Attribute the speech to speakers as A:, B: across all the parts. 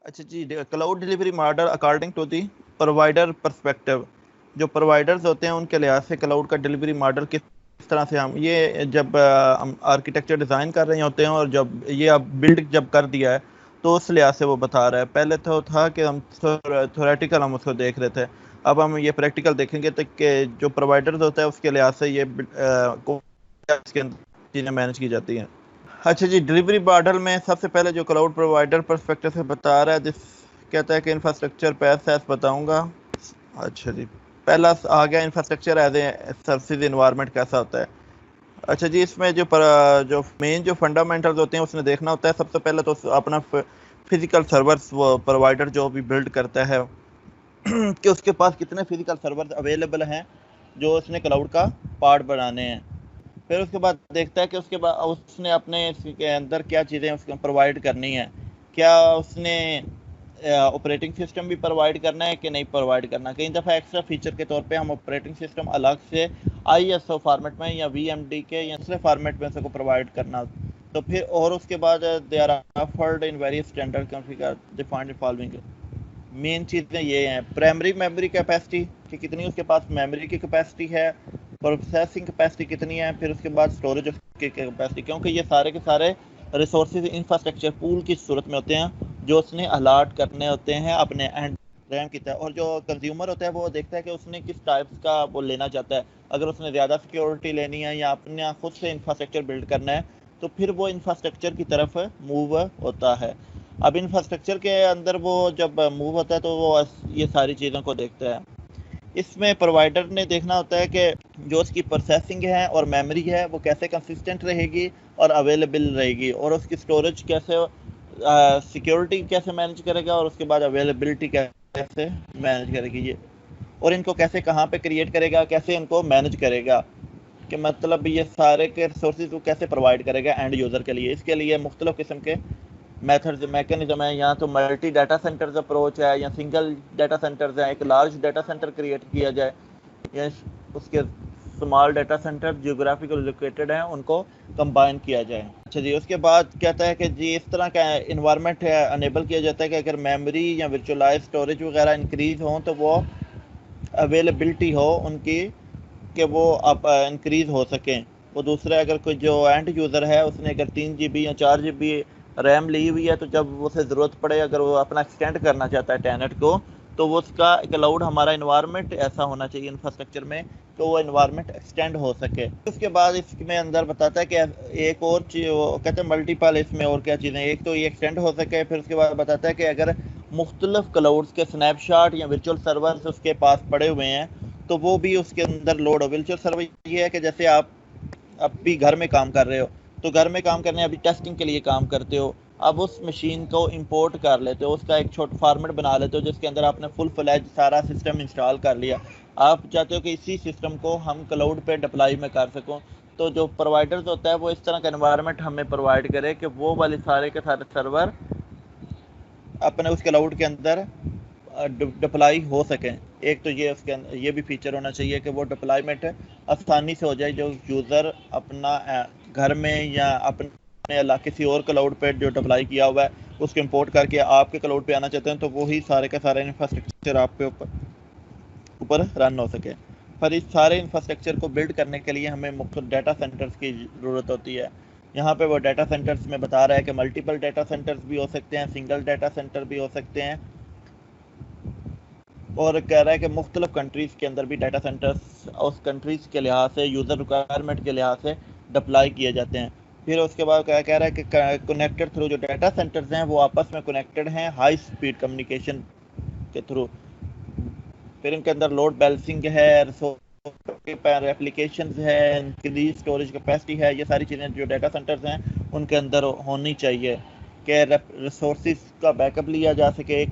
A: اچھا جی، cloud delivery model according to the provider perspective, جو پرووائڈرز ہوتے ہیں ان کے لحاظ سے کلاؤڈ کا ڈلیوری ماڈل کس طرح سے ہم یہ جب ہم آرکیٹیکچر ڈیزائن کر رہے ہوتے ہیں اور جب یہ اب بلڈ جب کر دیا ہے تو اس لحاظ سے وہ بتا رہا ہے. پہلے تو تھا کہ ہم تھوریٹیکل ہم اس کو دیکھ رہے تھے، اب ہم یہ پریکٹیکل دیکھیں گے تو کہ جو پرووائڈرز ہوتا ہے اس کے لحاظ سے یہ اس کے اندر چیزیں مینیج کی جاتی ہیں. اچھا جی، ڈلیوری ماڈل میں سب سے پہلے جو کلاؤڈ پرووائڈر پرسپیکٹو سے بتا رہا ہے جس کہتا ہے کہ انفراسٹرکچر پیس ایس بتاؤں گا. اچھا جی، پہلا آ گیا infrastructure as a services environment کیسا ہوتا ہے. اچھا جی، اس میں جو مین جو فنڈامنٹلز ہوتے ہیں اس نے دیکھنا ہوتا ہے سب سے پہلے تو اپنا فزیکل سرورز وہ پرووائڈر جو بھی بلڈ کرتا ہے کہ اس کے پاس کتنے فزیکل سرورز اویلیبل ہیں جو اس نے کلاؤڈ کا پارٹ بنانے ہیں. پھر اس کے بعد دیکھتا ہے کہ اس کے بعد اس نے اپنے اس کے اندر کیا چیزیں اس کو پرووائڈ کرنی ہے، کیا اس نے آپریٹنگ سسٹم بھی پرووائڈ کرنا ہے کہ نہیں پرووائڈ کرنا. کئی دفعہ ایکسٹرا فیچر کے طور پہ ہم آپریٹنگ سسٹم الگ سے ISO فارمیٹ میں یا VMD کے یا دوسرے فارمیٹ میں اس کو پرووائڈ کرنا. تو پھر اور اس کے بعد they are offered in various standard configure defined following. Main چیزیں یہ ہیں: پرائمری میموری کیپیسٹی کہ کتنی اس کے پاس میموری کی کیپیسٹی ہے، پروسیسنگ کیپیسٹی کتنی ہے، پھر اس کے بعد اسٹوریج کی کیپیسٹی، کیونکہ یہ سارے کے سارے ریسورسز انفراسٹرکچر پول کی صورت میں ہوتے ہیں جو اس نے الاٹ کرنے ہوتے ہیں اپنے اینڈ ریم کی طرح. اور جو کنزیومر ہوتا ہے وہ دیکھتا ہے کہ اس نے کس ٹائپس کا وہ لینا چاہتا ہے. اگر اس نے زیادہ سیکیورٹی لینی ہے یا اپنا خود سے انفراسٹرکچر بلڈ کرنا ہے تو پھر وہ انفراسٹرکچر کی طرف موو ہوتا ہے. اب انفراسٹرکچر کے اندر وہ جب موو ہوتا ہے تو وہ یہ ساری چیزوں کو دیکھتا ہے. اس میں پرووائڈر نے دیکھنا ہوتا ہے کہ جو اس کی پروسیسنگ ہے اور میموری ہے وہ کیسے کنسسٹنٹ رہے گی اور اویلیبل رہے گی، اور اس کی اسٹوریج کیسے، سیکیورٹی کیسے مینیج کرے گا، اور اس کے بعد اویلیبلٹی کیسے مینیج کرے گی یہ، اور ان کو کیسے کہاں پہ کریٹ کرے گا، کیسے ان کو مینیج کرے گا، کہ مطلب یہ سارے کے ریسورسز کو کیسے پرووائڈ کرے گا اینڈ یوزر کے لیے. اس کے لیے مختلف قسم کے میتھڈز میکینزم ہے، یا تو ملٹی ڈیٹا سینٹرز اپروچ ہے یا سنگل ڈیٹا سینٹرز ہیں. ایک لارج ڈیٹا سینٹر کریٹ کیا جائے یا اس کے small data centre geographical located ہیں ان کو کمبائن کیا جائے. اچھا جی، اس کے بعد کہتا ہے کہ جی اس طرح کا انوائرمنٹ ہے انیبل کیا جاتا ہے کہ اگر میموری یا ورچولائز اسٹوریج وغیرہ انکریز ہوں تو وہ اویلیبلٹی ہو ان کی کہ وہ اب انکریز ہو سکیں. وہ دوسرے اگر کوئی جو اینڈ یوزر ہے اس نے اگر 3 GB یا 4 GB ریم لی ہوئی ہے تو جب اسے ضرورت پڑے اگر وہ اپنا ایکسٹینڈ کرنا چاہتا ہے ٹینٹ کو تو وہ اس کا کلاؤڈ ہمارا انوائرمنٹ ایسا ہونا چاہیے انفراسٹرکچر میں تو وہ انوائرمنٹ ایکسٹینڈ ہو سکے. اس کے بعد اس میں اندر بتاتا ہے کہ ایک اور چیز وہ کہتے ہیں ملٹیپل، اس میں اور کیا چیزیں، ایک تو یہ ایکسٹینڈ ہو سکے. پھر اس کے بعد بتاتا ہے کہ اگر مختلف کلاؤڈس کے سنیپ شاٹ یا ورچوئل سرورز اس کے پاس پڑے ہوئے ہیں تو وہ بھی اس کے اندر لوڈ ہو. ورچوئل سرور یہ ہے کہ جیسے آپ اب بھی گھر میں کام کر رہے ہو تو گھر میں کام کرنے ابھی ٹیسٹنگ کے لیے کام کرتے ہو، اب اس مشین کو امپورٹ کر لیتے ہو، اس کا ایک چھوٹا فارمیٹ بنا لیتے ہو جس کے اندر آپ نے فل فلیج سارا سسٹم انسٹال کر لیا. آپ چاہتے ہو کہ اسی سسٹم کو ہم کلاؤڈ پہ ڈپلائی میں کر سکوں تو جو پرووائڈرز ہوتا ہے وہ اس طرح کا انوائرمنٹ ہمیں پرووائڈ کرے کہ وہ والے سارے کے سارے سرور اپنے اس کلاؤڈ کے اندر ڈپلائی ہو سکیں. ایک تو یہ اس کے اندر یہ بھی فیچر ہونا چاہیے کہ وہ ڈپلائمنٹ آسانی سے ہو جائے. جو یوزر اپنا گھر میں یا اپنے کسی اور کلاؤڈ پہ جو ڈپلائی کیا ہوا ہے اس کو امپورٹ کر کے آپ کے کلاؤڈ پہ آنا چاہتے ہیں تو وہی سارے کا سارا انفراسٹرکچر آپ کے اوپر رن ہو سکے. پر اس سارے انفراسٹرکچر کو بلڈ کرنے کے لیے ہمیں مختلف ڈیٹا سینٹرز کی ضرورت ہوتی ہے. یہاں پہ وہ ڈیٹا سینٹرز میں بتا رہا ہے کہ ملٹیپل ڈیٹا سینٹرز بھی ہو سکتے ہیں، سنگل ڈیٹا سینٹر بھی ہو سکتے ہیں، اور کہہ رہا ہے کہ مختلف کنٹریز کے اندر بھی ڈیٹا سینٹرز اس کنٹریز کے لحاظ سے یوزر ریکوائرمنٹ کے لحاظ سے ڈپلائی کیے جاتے ہیں. پھر اس کے بعد کہہ رہا ہے کہ کنیکٹڈ تھرو جو ڈیٹا سینٹرز ہیں وہ آپس میں کنیکٹڈ ہیں ہائی سپیڈ کمیونیکیشن کے تھرو. پھر ان کے اندر لوڈ بیلنسنگ ہے، ایپلیکیشنز ہے، انکریز اسٹوریج کیپیسٹی ہے. یہ ساری چیزیں جو ڈیٹا سینٹرز ہیں ان کے اندر ہونی چاہیے کہ ریسورسز کا بیک اپ لیا جا سکے.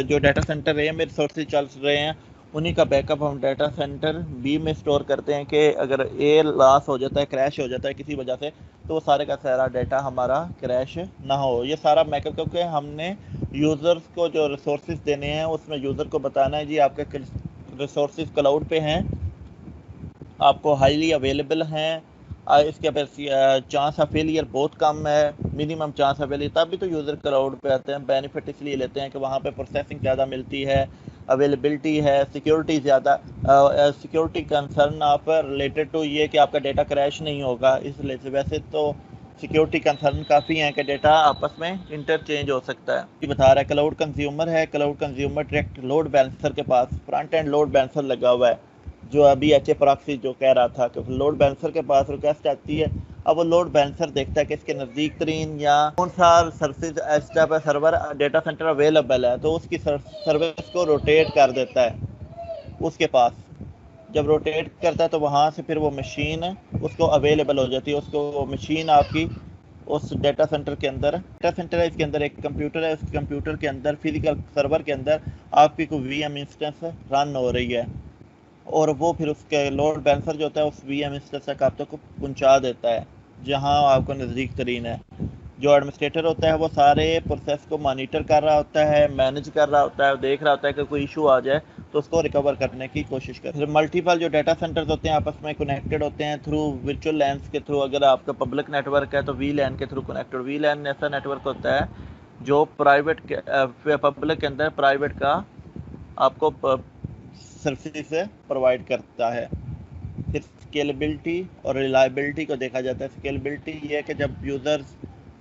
A: جو ڈیٹا سینٹر اے میں ریسورسز چل رہے ہیں انہی کا بیک اپ ہم ڈیٹا سینٹر بی میں اسٹور کرتے ہیں کہ اگر اے لاس ہو جاتا ہے، کریش ہو جاتا ہے کسی وجہ سے تو وہ سارے کا سارا ڈیٹا ہمارا کریش نہ ہو. یہ سارا بیک اپ کیونکہ ہم نے یوزرز کو جو ریسورسز دینے ہیں اس میں یوزر کو بتانا ہے جی آپ کے ریسورسز کلاؤڈ پہ ہیں، آپ کو ہائیلی اویلیبل ہیں، اس کے چانس آف فیلئر بہت کم ہے، منیمم چانس اویلیبل، تب بھی تو یوزر کلاؤڈ پہ آتے ہیں. بینیفٹ اس لیے لیتے ہیں کہ وہاں پہ پروسیسنگ زیادہ ملتی ہے، اویلیبلٹی ہے، سیکیورٹی زیادہ، سیکیورٹی کنسرن آپ ریلیٹڈ ٹو یہ کہ آپ کا ڈیٹا کریش نہیں ہوگا. اس لیے سے ویسے تو سیکیورٹی کنسرن کافی ہیں کہ ڈیٹا آپس میں انٹرچینج ہو سکتا ہے. یہ بتا رہا ہے کلاؤڈ کنزیومر ہے، کلاؤڈ کنزیومر ڈائریکٹ لوڈ بیلنسر کے پاس فرنٹ اینڈ لوڈ بیلنسر لگا ہوا ہے، جو ابھی ایچ اے پراکسی جو کہہ رہا تھا کہ لوڈ بیلنسر کے پاس ریکویسٹ آتی ہے. اب وہ لوڈ بیلنسر دیکھتا ہے کہ اس کے نزدیک ترین یا کون سا سروس اسٹیپ سرور ڈیٹا سینٹر اویلیبل ہے، تو اس کی سروس کو روٹیٹ کر دیتا ہے اس کے پاس. جب روٹیٹ کرتا ہے تو وہاں سے پھر وہ مشین اس کو اویلیبل ہو جاتی ہے. اس کو وہ مشین آپ کی اس ڈیٹا سینٹر کے اندر، ڈیٹا سینٹر ہے اس کے اندر ایک کمپیوٹر ہے، اس کمپیوٹر کے اندر فزیکل سرور کے اندر آپ کی کوئی وی ایم انسٹنس رن ہو رہی ہے، اور وہ پھر اس کے لوڈ بیلنسر جو ہوتا ہے اس وی ایم انسٹنس تک آپ تک پہنچا دیتا ہے جہاں آپ کو نزدیک ترین ہے. جو ایڈمنسٹریٹر ہوتا ہے وہ سارے پروسیس کو مانیٹر کر رہا ہوتا ہے، مینیج کر رہا ہوتا ہے، دیکھ رہا ہوتا ہے کہ کوئی ایشو آ جائے تو اس کو ریکور کرنے کی کوشش کرے. ملٹیپل جو ڈیٹا سینٹرز ہوتے ہیں آپس میں کنیکٹڈ ہوتے ہیں تھرو ورچوئل لینس کے تھرو. اگر آپ کا پبلک نیٹ ورک ہے تو وی لین کے تھرو کنیکٹڈ. وی لین ایسا نیٹ ورک ہوتا ہے جو پرائیویٹ پبلک کے اندر پرائیویٹ کا آپ کو سروسز پرووائڈ کرتا ہے. پھر اسکیلیبلٹی اور ریلائبلٹی کو دیکھا جاتا ہے. اسکیلیبلٹی یہ ہے کہ جب یوزرز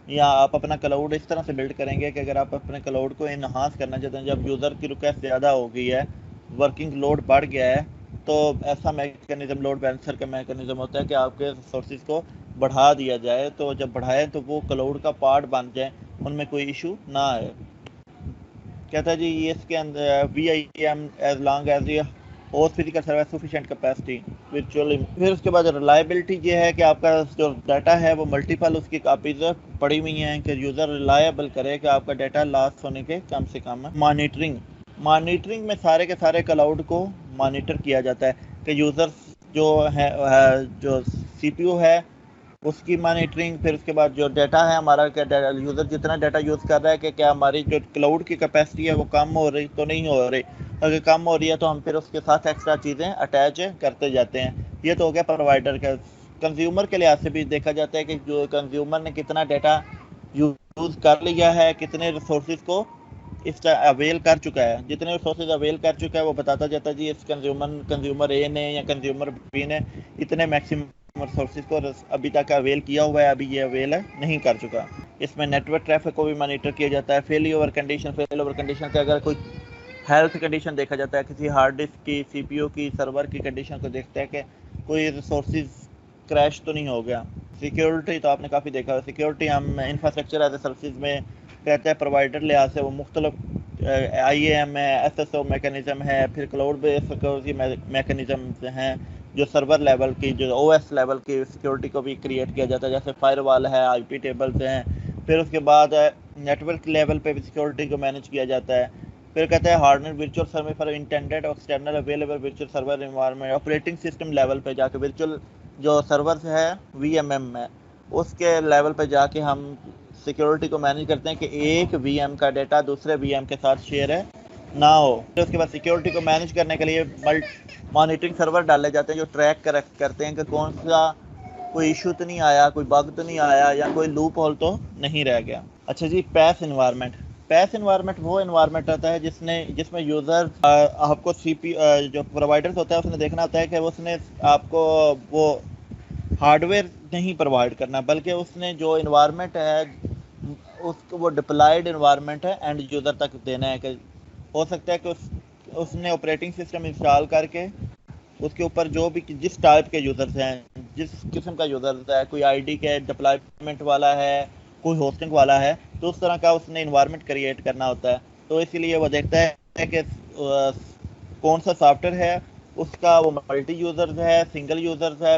A: یا آپ اپنا کلاؤڈ اس طرح سے بلڈ کریں گے کہ اگر آپ اپنے کلاؤڈ کو انہانس کرنا چاہتے ہیں، جب یوزر کی ریکویسٹ زیادہ ہو گئی ہے، ورکنگ لوڈ بڑھ گیا ہے، تو ایسا میکینزم لوڈ بیلنسر کا میکینزم ہوتا ہے کہ آپ کے ریسورسز کو بڑھا دیا جائے. تو جب بڑھائے تو وہ کلاؤڈ کا پارٹ بن جائے، ان میں کوئی ایشو نہ آئے. کہتا ہے جی یہ اس کے اندر V I M as long as یہ host physical service sufficient capacity virtual. پھر اس کے بعد ریلائبلٹی یہ ہے کہ آپ کا جو ڈیٹا ہے وہ ملٹیپل اس کی کاپیز پڑی ہوئی ہیں کہ یوزر ریلائبل کرے کہ آپ کا ڈیٹا لاس ہونے کے کم سے کم. مانیٹرنگ میں سارے کے سارے کلاؤڈ کو مانیٹر کیا جاتا ہے کہ یوزر جو ہے جو سی پی یو ہے اس کی مانیٹرنگ. پھر اس کے بعد جو ڈیٹا ہے ہمارا کہ یوزر جتنا ڈیٹا یوز کر رہا ہے کہ کیا ہماری جو کلاؤڈ کی کیپیسٹی ہے وہ کم ہو رہی تو نہیں ہو رہی. اگر کم ہو رہی ہے تو ہم پھر اس کے ساتھ ایکسٹرا چیزیں اٹیچ کرتے جاتے ہیں. یہ تو ہو گیا پرووائڈر کا. کنزیومر کے لحاظ سے بھی دیکھا جاتا ہے کہ جو کنزیومر نے کتنا ڈیٹا یوز کر لیا ہے، کتنے ریسورسز کو اس کا اویل کر چکا ہے. جتنے ریسورسز اویل کر چکا ہے وہ بتاتا جاتا ہے جی اس کنزیومر اے نے یا کنزیومر بی نے اتنے میکسیمم ریسورسز کو ابھی تک اویل کیا ہوا ہے، ابھی یہ اویل نہیں کر چکا. اس میں نیٹ ورک ٹریفک کو بھی مانیٹر کیا جاتا ہے. فیل اوور کنڈیشن سے اگر کوئی ہیلتھ کنڈیشن دیکھا جاتا ہے، کسی ہارڈ ڈسک کی، سی پی یو کی، سرور کی کنڈیشن کو دیکھتا ہے کہ کوئی ریسورسز کریش تو نہیں ہو گیا. سیکیورٹی تو آپ نے کافی دیکھا ہے. سیکیورٹی ہم انفراسٹرکچر ایز اے سروسز میں کہتے ہیں پرووائڈر لحاظ سے وہ مختلف آئی اے ایم ہے، ایس ایس او میکینزم ہے، پھر کلاؤڈ بیس سیکیورٹی میکینزمز ہیں جو سرور لیول کی، جو او ایس لیول کی سیکیورٹی کو بھی کریٹ کیا جاتا ہے، جیسے فائر وال ہے، آئی پی ٹیبلز ہیں. پھر اس کے بعد نیٹ ورک لیول پہ بھی سیکیورٹی کو مینیج کیا جاتا ہے. پھر کہتے ہیں harden a virtual server for intended external available virtual server environment. Operating system level پہ جا کے ورچوئل جو سرورز ہے وی ایم ایم میں اس کے لیول پہ جا کے ہم سیکیورٹی کو مینیج کرتے ہیں کہ ایک وی ایم کا ڈیٹا دوسرے وی ایم کے ساتھ شیئر ہے نہ ہو. پھر اس کے بعد سیکیورٹی کو مینیج کرنے کے لیے مانیٹرنگ سرور ڈالے جاتے ہیں جو ٹریک کرتے ہیں کہ کون سا کوئی ایشو تو نہیں آیا، کوئی بگ تو نہیں آیا، یا کوئی لوپ ہول تو نہیں رہ گیا. اچھا جی، پیس انوائرمنٹ وہ انوائرمنٹ ہوتا ہے جس میں یوزر آپ کو سی پی جو پرووائڈرز ہوتا ہے اس نے دیکھنا ہوتا ہے کہ اس نے آپ کو وہ ہارڈ ویئر نہیں پرووائڈ کرنا، بلکہ اس نے جو انوائرمنٹ ہے اس کو وہ ڈپلائڈ انوائرمنٹ ہے اینڈ یوزر تک دینا ہے. کہ ہو سکتا ہے کہ اس نے آپریٹنگ سسٹم انسٹال کر کے اس کے اوپر جو بھی جس ٹائپ کے یوزرز ہیں، جس قسم کا یوزرز ہے، کوئی آئی ڈی کے ڈپلائمنٹ والا ہے، کوئی ہوسٹنگ والا ہے، تو اس طرح کا اس نے انوائرمنٹ کریٹ کرنا ہوتا ہے. تو اسی لیے وہ دیکھتا ہے کہ کون سا سافٹ ویئر ہے، اس کا وہ ملٹی یوزرز ہے، سنگل یوزرز ہے.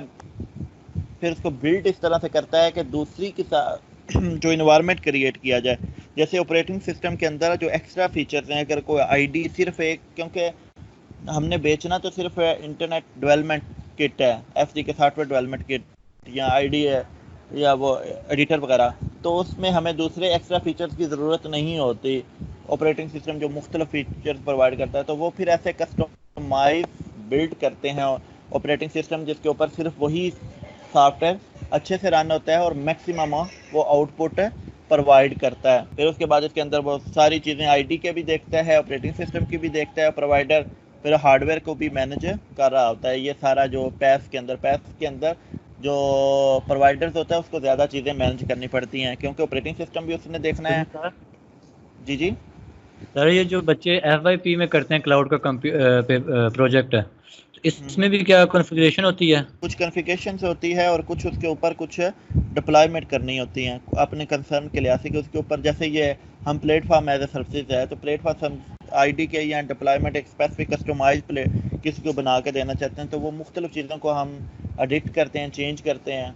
A: پھر اس کو بلڈ اس طرح سے کرتا ہے کہ دوسری کے ساتھ جو انوائرمنٹ کریٹ کیا جائے. جیسے آپریٹنگ سسٹم کے اندر جو ایکسٹرا فیچرز ہیں، اگر کوئی آئی ڈی صرف ایک، کیونکہ ہم نے بیچنا تو صرف انٹرنیٹ ڈیولپمنٹ کٹ ہے، ایف جی کے سافٹ ویئر ڈیولپمنٹ کٹ یا آئی ڈی ہے یا وہ ایڈیٹر وغیرہ، تو اس میں ہمیں دوسرے ایکسٹرا فیچرز کی ضرورت نہیں ہوتی. آپریٹنگ سسٹم جو مختلف فیچرز پرووائڈ کرتا ہے تو وہ پھر ایسے کسٹمائز بلڈ کرتے ہیں آپریٹنگ سسٹم جس کے اوپر صرف وہی سافٹ ویئر اچھے سے رن ہوتا ہے اور میکسیمم وہ آؤٹ پٹ پرووائڈ کرتا ہے. پھر اس کے بعد اس کے اندر وہ ساری چیزیں آئی ڈی کے بھی دیکھتا ہے, آپریٹنگ سسٹم کی بھی دیکھتا ہے پرووائڈر, پھر ہارڈ ویئر کو بھی مینیج کر رہا ہوتا ہے. یہ سارا جو پیس کے اندر جو پرووائڈرز ہوتا ہے اس کو زیادہ چیزیں مینیج کرنی پڑتی ہیں کیونکہ آپریٹنگ سسٹم بھی اس نے دیکھنا ہے. جی
B: سر یہ جو بچے ایف وائی پی میں کرتے ہیں کلاؤڈ کا پروجیکٹ ہے, اس میں بھی کیا کنفیگریشن ہوتی ہے؟
A: کچھ کنفیگریشنز ہوتی ہے اور کچھ اس کے اوپر کچھ ڈپلائمنٹ کرنی ہوتی ہیں اپنے کنسرن کے لحاظ سے کہ اس کے اوپر جیسے یہ ہم plate form as a services ہے تو پلیٹ فارم آئی ڈی کے یا ڈپلائمنٹ ایک اسپیسیفک کسٹمائز کسی کو بنا کے دینا چاہتے ہیں تو وہ مختلف چیزوں کو ہم ایڈٹ کرتے ہیں, چینج کرتے ہیں.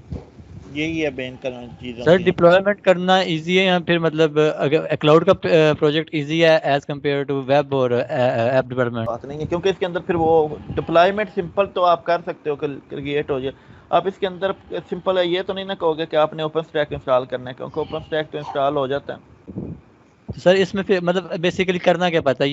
A: یہی ہے بین کرنا چیزوں
B: سر
A: کی.
B: ڈپلائمنٹ کرنا ایزی ہے یا پھر مطلب اگر کلاؤڈ کا پروجیکٹ ایزی ہے ایز کمپیئر ٹو ویب اور ایپ ڈیولپمنٹ؟
A: بات نہیں ہے کیونکہ اس کے اندر پھر وہ ڈپلائمنٹ سمپل تو آپ کر سکتے ہو کہ کریٹ ہو جائے. آپ اس کے اندر سمپل ہے یہ تو نہیں نہ کہو گے کہ آپ نے اوپن اسٹیک انسٹال کرنا ہے کیونکہ اوپن اسٹیک تو انسٹال ہو جاتا ہے.
B: سر اس میں پھر مطلب بیسیکلی کرنا کیا پڑتا ہے؟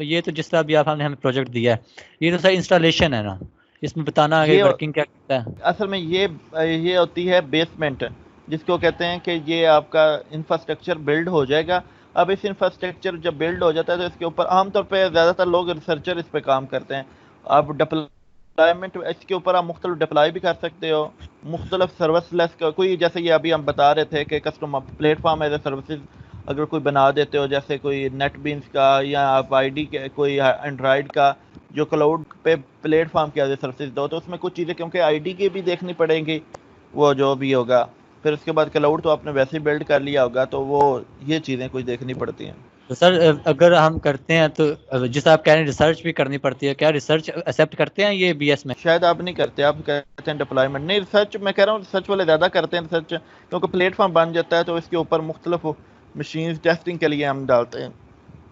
B: یہ تو جس طرح بھی آپ نے ہمیں پروجیکٹ دیا ہے یہ تو سر انسٹالیشن ہے نا, اس میں بتانا آگے ورکنگ کیا کرتا ہے.
A: اصل میں یہ ہوتی ہے بیسمنٹ جس کو کہتے ہیں کہ یہ آپ کا انفراسٹرکچر بلڈ ہو جائے گا. اب اس انفراسٹرکچر جب بلڈ ہو جاتا ہے تو اس کے اوپر عام طور پہ زیادہ تر لوگ ریسرچر اس پہ کام کرتے ہیں. آپ ڈپلائمنٹ اس کے اوپر آپ مختلف ڈپلائی بھی کر سکتے ہو, مختلف سروس لیس کوئی جیسے یہ ابھی ہم بتا رہے تھے کہ customer plate form as a services اگر کوئی بنا دیتے ہو جیسے کوئی نیٹ بینس کا یا آپ آئی ڈی کے کوئی اینڈرائڈ کا جو کلاؤڈ پہ پلیٹ فارم کی ایز اے سروسز دو تو اس میں کچھ چیزیں کیونکہ آئی ڈی کی بھی دیکھنی پڑیں گی وہ جو بھی ہوگا. پھر اس کے بعد کلاؤڈ تو آپ نے ویسے ہی بلڈ کر لیا ہوگا تو وہ یہ چیزیں کچھ دیکھنی پڑتی ہیں.
B: تو سر اگر ہم کرتے ہیں تو جس آپ کہہ رہے ہیں ریسرچ بھی کرنی پڑتی ہے, کیا ریسرچ ایکسیپٹ کرتے ہیں یہ بی ایس میں؟
A: شاید آپ نہیں کرتے, آپ کہتے ہیں ڈپلائمنٹ نہیں. ریسرچ میں کہہ رہا ہوں ریسرچ والے زیادہ کرتے ہیں ریسرچ کیونکہ پلیٹ فارم بن جاتا ہے تو اس کے اوپر مختلف مشینز ٹیسٹنگ کے لیے ہم ڈالتے ہیں.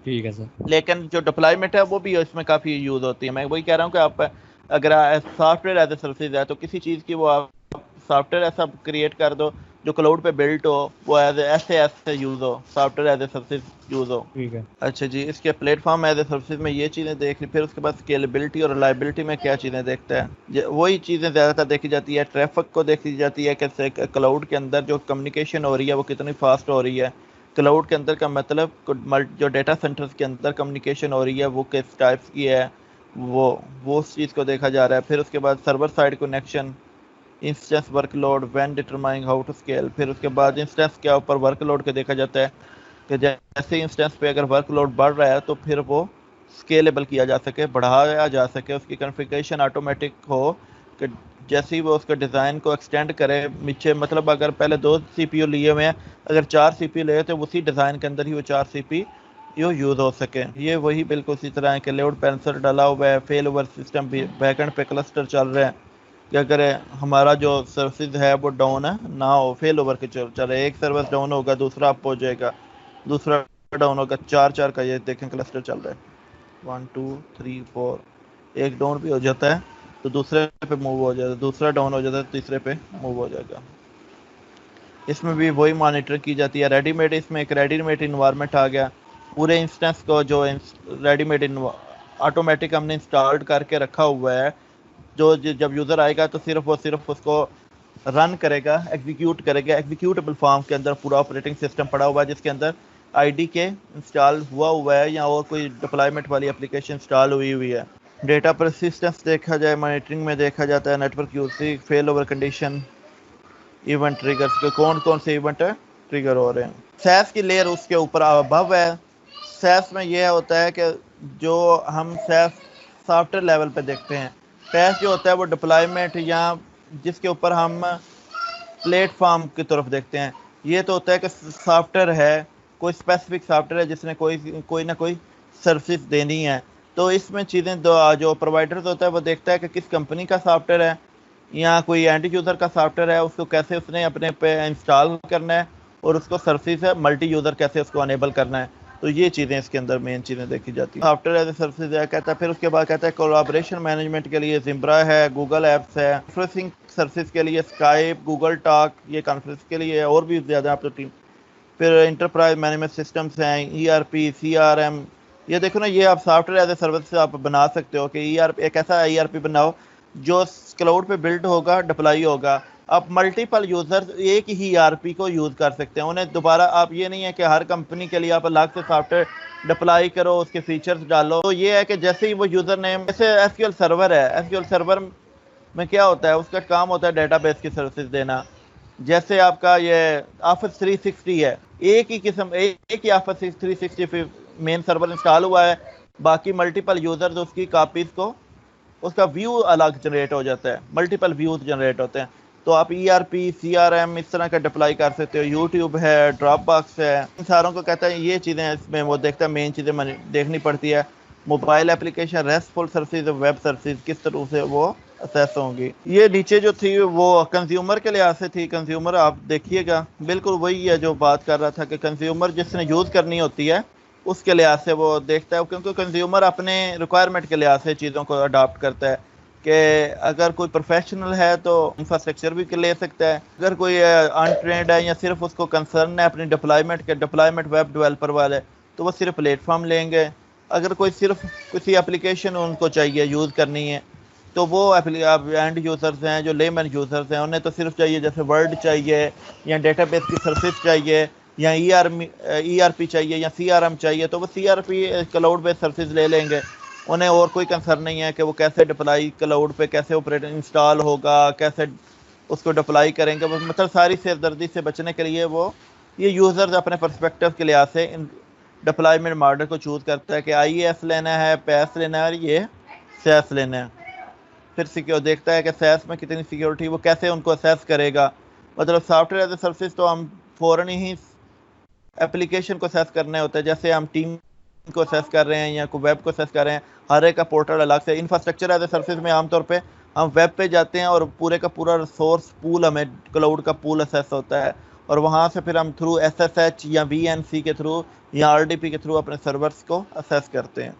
B: ٹھیک ہے سر.
A: لیکن جو ڈپلائمنٹ ہے وہ بھی اس میں کافی یوز ہوتی ہے. میں وہی کہہ رہا ہوں کہ آپ اگر soft where as a services ہے تو کسی چیز کی وہ آپ سافٹ ویئر ایسا کریٹ کر دو جو کلاؤڈ پہ بلٹ ہو, وہ ایسے یوز ہو, software as a services use ہو.
B: ٹھیک ہے.
A: اچھا جی, اس کے platform as a services میں یہ چیزیں دیکھ لی. پھر اس کے بعد اسکیلیبلٹی اور ریلائبلٹی میں کیا چیزیں دیکھتا ہے, وہی چیزیں زیادہ تر دیکھی جاتی ہے. ٹریفک کو دیکھی جاتی ہے کہ کلاؤڈ کے اندر جو کمیونیکیشن ہو رہی ہے وہ کتنی فاسٹ ہو رہی ہے. کلاؤڈ کے اندر کا مطلب جو ڈیٹا سینٹرز کے اندر کمیونیکیشن ہو رہی ہے وہ کس ٹائپس کی ہے, وہ اس چیز کو دیکھا جا رہا ہے. پھر اس کے بعد server side connection, instance workload when determining how to scale. پھر اس کے بعد انسٹنس کے اوپر ورک لوڈ کو دیکھا جاتا ہے کہ جیسے انسٹنس پہ اگر ورک لوڈ بڑھ رہا ہے تو پھر وہ اسکیلیبل کیا جا سکے, بڑھایا جا سکے, اس کی کنفیگریشن آٹومیٹک ہو کہ جیسے ہی وہ اس کے ڈیزائن کو ایکسٹینڈ کرے نیچے. مطلب اگر پہلے 2 سی پی یو لیے ہوئے ہیں, اگر 4 سی پی یو لے تو اسی ڈیزائن کے اندر ہی وہ 4 سی پی یو یوز ہو سکے. یہ وہی بالکل اسی طرح ہے کہ لوڈ پینسر ڈالا ہوا ہے, فیل اوور سسٹم بھی بیک اینڈ پہ کلسٹر چل رہے ہیں کہ اگر ہمارا جو سروسز ہے وہ ڈاؤن ہے نہ ہو, فیل اوور کے چل رہے, ایک سروس ڈاؤن ہوگا دوسرا اپ ہو جائے گا, دوسرا ڈاؤن ہوگا, 4 کا یہ دیکھیں کلسٹر چل رہا ہے 1 2 3 4, ایک ڈاؤن بھی ہو جاتا ہے تو دوسرے پہ موو ہو جاتا ہے, دوسرا ڈاؤن ہو جاتا ہے تو تیسرے پہ موو ہو جائے گا. اس میں بھی وہی مانیٹر کی جاتی ہے. ریڈی میڈ, اس میں ایک ریڈی میڈ انوائرمنٹ آ گیا. پورے انسٹنس کو جو ریڈی میڈ آٹومیٹک ہم نے انسٹالڈ کر کے رکھا ہوا ہے, جو جب یوزر آئے گا تو صرف اس کو رن کرے گا, ایگزیکیوٹ کرے گا. ایگزیکیوٹیبل فارم کے اندر پورا آپریٹنگ سسٹم پڑا ہوا ہے جس کے اندر آئی ڈی کے انسٹال ہوا ہے یا اور کوئی ڈپلائمنٹ والی اپلیکیشن انسٹال ہوئی ہے. ڈیٹا پرسسٹنس دیکھا جائے, مانیٹرنگ میں دیکھا جاتا ہے نیٹ ورک یوزنگ, فیل اوور کنڈیشن, ایونٹ ٹریگرز کے کون سے ایونٹ ٹریگر ہو رہے ہیں. سیس کی لیئر اس کے اوپر ابو ہے. سیس میں یہ ہوتا ہے کہ جو ہم سیس سافٹ ویئر لیول پہ دیکھتے ہیں, سیس جو ہوتا ہے وہ ڈپلائمنٹ یا جس کے اوپر ہم پلیٹ فارم کی طرف دیکھتے ہیں. یہ تو ہوتا ہے کہ سافٹ ویئر ہے, کوئی اسپیسیفک سافٹ ویئر ہے جس نے کوئی نہ کوئی سروس دینی ہے. تو اس میں چیزیں جو پرووائڈرز ہوتا ہے وہ دیکھتا ہے کہ کس کمپنی کا سافٹ ویئر ہے یا کوئی اینڈ یوزر کا سافٹ ویئر ہے, اس کو کیسے اس نے اپنے پہ انسٹال کرنا ہے اور اس کو سروسز ہے ملٹی یوزر کیسے اس کو انیبل کرنا ہے. تو یہ چیزیں اس کے اندر مین چیزیں دیکھی جاتی ہیں. Soft where as a services ہے کہتا ہے. پھر اس کے بعد کہتا ہے کولیبریشن مینجمنٹ کے لیے زمبرا ہے, گوگل ایپس ہے, کانفرنسنگ سروسز کے لیے اسکائپ, گوگل ٹاک, یہ کانفرنس کے لیے اور بھی زیادہ آپ ٹیم. پھر انٹرپرائز مینجمنٹ سسٹمز ہیں, E R P, C R M. یہ دیکھو نا, یہ آپ software as a service آپ بنا سکتے ہو کہ ایک ایسا ای آر پی بناؤ جو کلاؤڈ پہ بلڈ ہوگا, ڈپلائی ہوگا, آپ ملٹیپل یوزر ایک ہی ERP کو یوز کر سکتے ہیں. انہیں دوبارہ آپ یہ نہیں ہے کہ ہر کمپنی کے لیے آپ الگ سے سافٹ ویئر ڈپلائی کرو, اس کے فیچرز ڈالو. تو یہ ہے کہ جیسے ہی وہ یوزر نیم, جیسے SQL سرور ہے, SQL سرور میں کیا ہوتا ہے, اس کا کام ہوتا ہے ڈیٹا بیس کی سروسز دینا. جیسے آپ کا یہ آفس 360 ہے, ایک ہی آفس 360 مین سرور انسٹال ہوا ہے, باقی ملٹیپل یوزرز اس کی کاپیز کو, اس کا ویو الگ جنریٹ ہو جاتا ہے, ملٹیپل ویوز جنریٹ ہوتے ہیں. تو آپ ERP, CRM اس طرح کا ڈپلائی کر سکتے ہو. یوٹیوب ہے, ڈراپ باکس ہے, ان ساروں کو کہتا ہے یہ چیزیں اس میں وہ دیکھتا ہے, مین چیزیں دیکھنی پڑتی ہے. Mobile application, RESTful services, web services کس طرح سے وہ اسیس ہوں گی. یہ نیچے جو تھی وہ کنزیومر کے لحاظ سے تھی. کنزیومر آپ دیکھیے گا بالکل وہی ہے جو بات کر رہا تھا کہ کنزیومر جس نے یوز کرنی ہوتی ہے اس کے لحاظ سے وہ دیکھتا ہے, کیونکہ کنزیومر اپنے ریکوائرمنٹ کے لحاظ سے چیزوں کو اڈاپٹ کرتا ہے. کہ اگر کوئی پروفیشنل ہے تو انفراسٹرکچر بھی لے سکتا ہے, اگر کوئی انٹرینڈ ہے یا صرف اس کو کنسرن ہے اپنی ڈپلائمنٹ ویب ڈیولپر والے, تو وہ صرف پلیٹ فارم لیں گے. اگر کوئی صرف کسی اپلیکیشن ان کو چاہیے یوز کرنی ہے تو وہ اینڈ یوزرز ہیں جو لیمن یوزرز ہیں, انہیں تو صرف چاہیے جیسے ورڈ چاہیے یا ڈیٹا بیس کی سروس چاہیے یا ERP چاہیے یا CRM چاہیے, تو وہ CRP کلاؤڈ بیس سروسز لے لیں گے. انہیں اور کوئی کنسرن نہیں ہے کہ وہ کیسے ڈپلائی کلاؤڈ پہ کیسے آپریٹنگ انسٹال ہوگا, کیسے اس کو ڈپلائی کریں گے. مطلب ساری سردردی سے بچنے کے لیے وہ یہ یوزرز اپنے پرسپیکٹو کے لحاظ سے ڈپلائمنٹ ماڈل کو چوز کرتا ہے کہ IaaS لینا ہے, PaaS لینا ہے, اور یہ SaaS لینا ہے. پھر دیکھتا ہے کہ SaaS میں کتنی سیکیورٹی, وہ کیسے ان کو اسیس کرے گا. مطلب soft where as a service تو ہم فوراً ہی اپلیکیشن کو اسیس کرنے ہوتا ہے, جیسے ہم ٹیم کو اسیس کر رہے ہیں یا کوئی ویب کو اسیس کر رہے ہیں, ہر ایک کا پورٹل الگ سے. انفراسٹرکچر ایز اے سروس میں عام طور پہ ہم ویب پہ جاتے ہیں اور پورے کا پورا ریسورس پول, ہمیں کلاؤڈ کا پول اسیس ہوتا ہے, اور وہاں سے پھر ہم تھرو SSH یا VNC کے تھرو یا RDP کے تھرو اپنے سرورز کو اسیس کرتے ہیں.